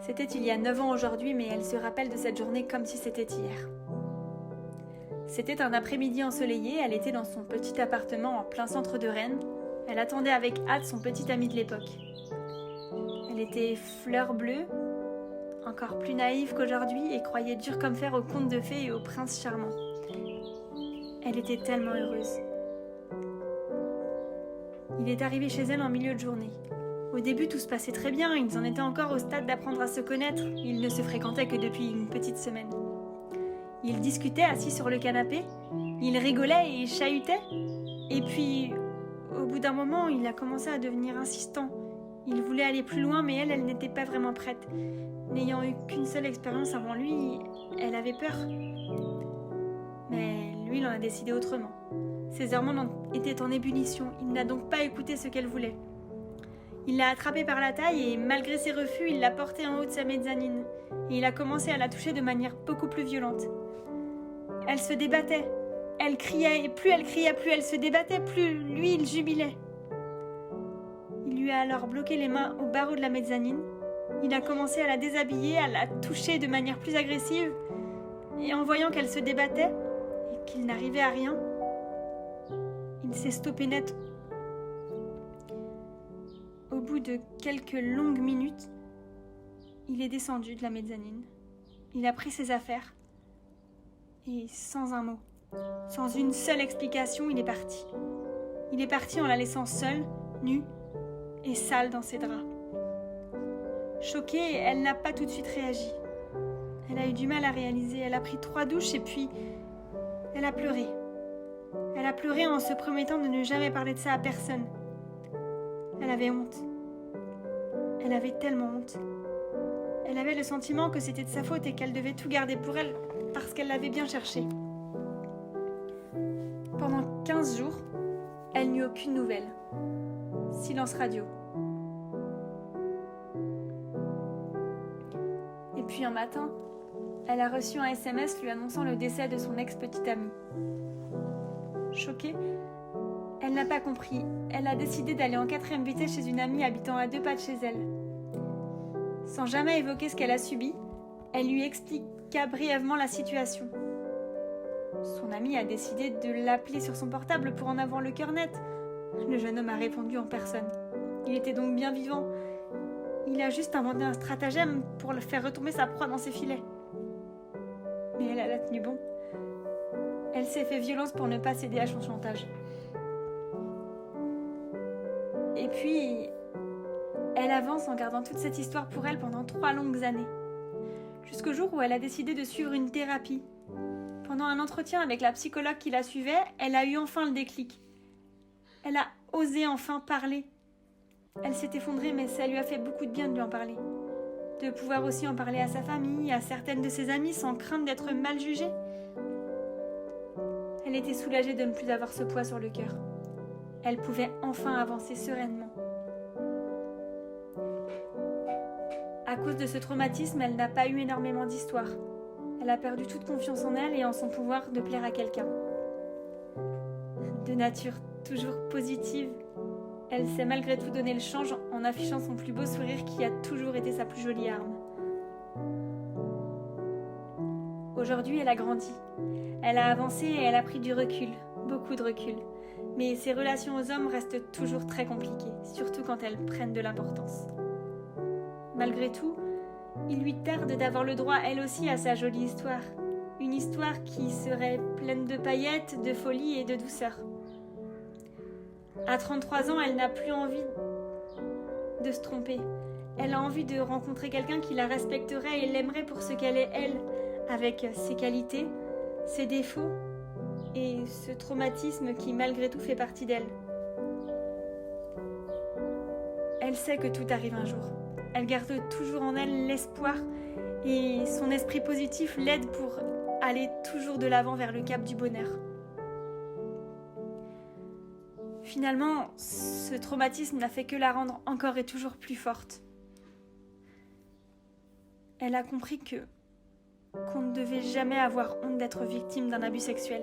C'était il y a 9 ans aujourd'hui, mais elle se rappelle de cette journée comme si c'était hier. C'était un après-midi ensoleillé, elle était dans son petit appartement en plein centre de Rennes. Elle attendait avec hâte son petit ami de l'époque. Elle était fleur bleue, encore plus naïve qu'aujourd'hui, et croyait dur comme fer aux contes de fées et aux princes charmants. Elle était tellement heureuse. Il est arrivé chez elle en milieu de journée. Au début, tout se passait très bien, ils en étaient encore au stade d'apprendre à se connaître. Ils ne se fréquentaient que depuis une petite semaine. Ils discutaient assis sur le canapé, ils rigolaient et chahutaient. Et puis, au bout d'un moment, il a commencé à devenir insistant. Il voulait aller plus loin, mais elle n'était pas vraiment prête. N'ayant eu qu'une seule expérience avant lui, elle avait peur. Mais lui, il en a décidé autrement. Ses hormones étaient en ébullition, il n'a donc pas écouté ce qu'elle voulait. Il l'a attrapée par la taille et, malgré ses refus, il l'a portée en haut de sa mezzanine. Et il a commencé à la toucher de manière beaucoup plus violente. Elle se débattait. Elle criait, et plus elle criait, plus elle se débattait, plus lui, il jubilait. Il lui a alors bloqué les mains au barreau de la mezzanine. Il a commencé à la déshabiller, à la toucher de manière plus agressive. Et en voyant qu'elle se débattait, et qu'il n'arrivait à rien, il s'est stoppé net. Au bout de quelques longues minutes, il est descendu de la mezzanine. Il a pris ses affaires et sans un mot, sans une seule explication, il est parti. Il est parti en la laissant seule, nue et sale dans ses draps. Choquée, elle n'a pas tout de suite réagi. Elle a eu du mal à réaliser. Elle a pris 3 douches et puis elle a pleuré. Elle a pleuré en se promettant de ne jamais parler de ça à personne. Elle avait honte. Elle avait tellement honte. Elle avait le sentiment que c'était de sa faute et qu'elle devait tout garder pour elle parce qu'elle l'avait bien cherché. Pendant 15 jours, elle n'eut aucune nouvelle. Silence radio. Et puis un matin, elle a reçu un SMS lui annonçant le décès de son ex-petite amie. Choquée, elle n'a pas compris. Elle a décidé d'aller en 4e vitesse chez une amie habitant à 2 pas de chez elle. Sans jamais évoquer ce qu'elle a subi, elle lui expliqua brièvement la situation. Son amie a décidé de l'appeler sur son portable pour en avoir le cœur net. Le jeune homme a répondu en personne. Il était donc bien vivant. Il a juste inventé un stratagème pour le faire retomber sa proie dans ses filets. Mais elle a tenu bon. Elle s'est fait violence pour ne pas céder à son chantage. Et puis, elle avance en gardant toute cette histoire pour elle pendant 3 longues années. Jusqu'au jour où elle a décidé de suivre une thérapie. Pendant un entretien avec la psychologue qui la suivait, elle a eu enfin le déclic. Elle a osé enfin parler. Elle s'est effondrée, mais ça lui a fait beaucoup de bien de lui en parler. De pouvoir aussi en parler à sa famille, à certaines de ses amies, sans crainte d'être mal jugée. Elle était soulagée de ne plus avoir ce poids sur le cœur. Elle pouvait enfin avancer sereinement. À cause de ce traumatisme, elle n'a pas eu énormément d'histoire. Elle a perdu toute confiance en elle et en son pouvoir de plaire à quelqu'un. De nature toujours positive, elle s'est malgré tout donné le change en affichant son plus beau sourire qui a toujours été sa plus jolie arme. Aujourd'hui, elle a grandi. Elle a avancé et elle a pris du recul, beaucoup de recul. Mais ses relations aux hommes restent toujours très compliquées, surtout quand elles prennent de l'importance. Malgré tout, il lui tarde d'avoir le droit elle aussi à sa jolie histoire. Une histoire qui serait pleine de paillettes, de folie et de douceur. À 33 ans, elle n'a plus envie de se tromper. Elle a envie de rencontrer quelqu'un qui la respecterait et l'aimerait pour ce qu'elle est elle, avec ses qualités, ses défauts et ce traumatisme qui malgré tout fait partie d'elle. Elle sait que tout arrive un jour. Elle garde toujours en elle l'espoir et son esprit positif l'aide pour aller toujours de l'avant vers le cap du bonheur. Finalement, ce traumatisme n'a fait que la rendre encore et toujours plus forte. Elle a compris qu'on ne devait jamais avoir honte d'être victime d'un abus sexuel.